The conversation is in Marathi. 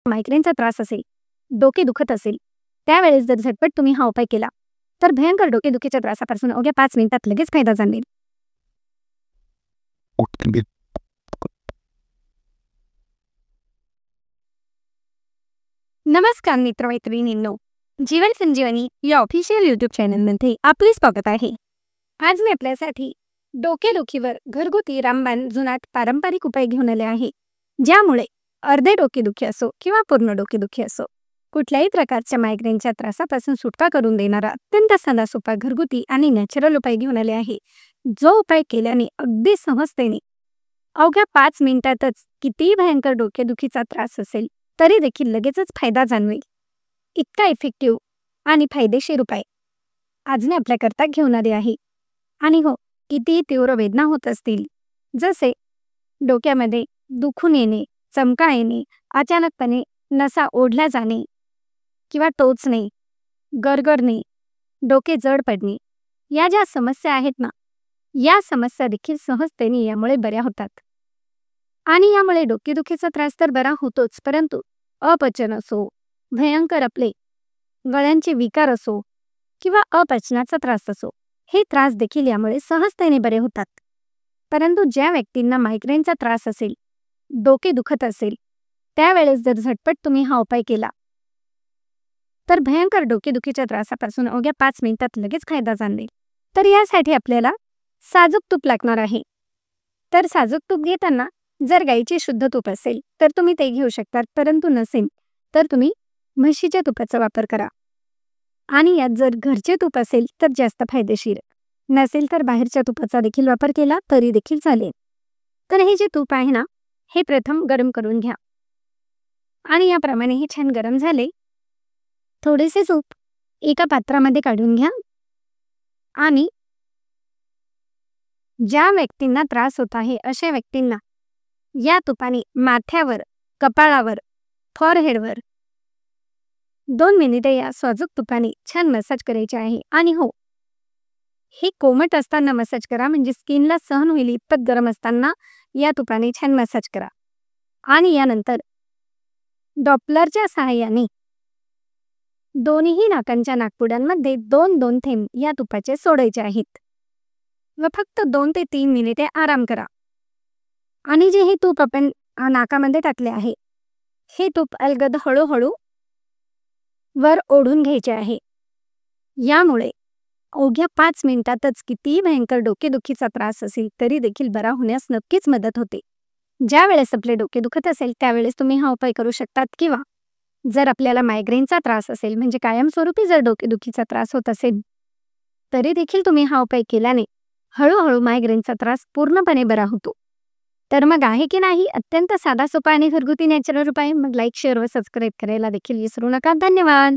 मायग्रेनचा त्रास असेल, डोके दुखत असेल, त्यावेळेस जर झटपट तुम्ही हा उपाय केला, तर भयंकर डोकेदुखीच्या त्रासापासून अवघ्या 5 मिनिटात लगेच फायदा जाणवेल. नमस्कार मित्र-मैत्रिणींनो. जीवन संजीवनी या ऑफिशियल यूट्यूब चॅनलमध्ये आपले स्वागत आहे. आज मी आपल्यासाठी डोकेदुखीवर घरगुती रामबाण जुनाट पारंपरिक उपाय घेऊन आले आहे, ज्यामुळे अर्धे डोकेदुखी असो किंवा पूर्ण डोकेदुखी असो, कुठल्याही प्रकारच्या मायग्रेनच्या त्रासापासून सुटका करून देणारा अत्यंत साधा सोपा घरगुती आणि नॅचरल उपाय घेऊन आले आहे, जो उपाय केल्याने अगदी सहजतेने अवघ्या 5 मिनिटातच कितीही भयंकर डोकेदुखीचा त्रास असेल तरी देखील लगेचच फायदा जाणवेल. इतका इफेक्टिव्ह आणि फायदेशीर उपाय आज मी आपल्याकरता घेऊन आले आहे. आणि हो, कितीही तीव्र वेदना होत असतील, जसे डोक्यामध्ये दुखून येणे, चमका येणे, अचानकपणे नसा ओढल्या जाणे किंवा टोचणे, गरगरणे, डोके जड पडणे, या ज्या समस्या आहेत ना, या समस्या देखील सहजतेने यामुळे बऱ्या होतात. आणि यामुळे डोकेदुखीचा त्रास तर बरा होतोच, परंतु अपचन असो, भयंकर आपले गळ्यांचे विकार असो किंवा अपचनाचा त्रास असो, हे त्रास देखील यामुळे सहजतेने बरे होतात. परंतु ज्या व्यक्तींना मायग्रेनचा त्रास असेल, डोके दुखत असेल, त्यावेळेस जर झटपट तुम्ही हा उपाय केला, तर भयंकर डोकेदुखीच्या त्रासापासून अवघ्या 5 मिनिटात लगेच फायदा जाणवेल. तर यासाठी आपल्याला साजूक तूप लागणार आहे. तर साजूक तूप घेताना जर गाईचे शुद्ध तूप असेल तर तुम्ही ते घेऊ शकता, परंतु नसेल तर तुम्ही म्हशीच्या तुपाचा वापर करा. आणि यात जर घरचे तूप असेल तर जास्त फायदेशीर, नसेल तर बाहेरच्या तुपाचा देखील वापर केला तरी देखील चालेल. तर हे जे तूप आहे ना, हे प्रथम गरम करून घ्या. आणि याप्रमाणे हे छान गरम झाले, थोडेसे तूप एका पात्रामध्ये काढून घ्या. आणि ज्या व्यक्तींना त्रास होत आहे अशा व्यक्तींना या तुपाने माथ्यावर, कपाळावर, फॉरहेडवर 2 मिनिटे या साजूक तुपाने छान मसाज करायचे आहे. आणि हो, हे कोमट असताना मसाज करा, म्हणजे स्किनला सहन होईल इतपत गरम असताना या तुपाने छान मसाज करा. आणि यानंतर डॉपलरच्या सहाय्याने दोन्ही नाकांच्या नाकपुड्यांमध्ये 2-2 थेंब या तुपाचे सोडायचे आहेत व फक्त 2 ते 3 मिनिटे आराम करा. आणि जे हे तूप आपण नाकामध्ये टाकले आहे, हे तूप अलगद हळूहळू वर ओढून घ्यायचे आहे. यामुळे अवघ्या 5 मिनिटातच कितीही भयंकर डोकेदुखीचा त्रास असेल तरी देखील बरा होण्यास नक्कीच मदत होते. ज्या वेळेस आपले डोके दुखत असेल त्यावेळेस तुम्ही हा उपाय करू शकतात, किंवा जर आपल्याला मायग्रेनचा त्रास असेल, म्हणजे कायमस्वरूपी जर डोकेदुखीचा त्रास होत असेल, तरी देखील तुम्ही हा उपाय केल्याने हळूहळू मायग्रेनचा त्रास पूर्णपणे बरा होतो. तर मग आहे की नाही अत्यंत साधा सोपा आणि घरगुती नॅचरल उपाय? मग लाईक, शेअर व सबस्क्राईब करायला देखील विसरू नका. धन्यवाद.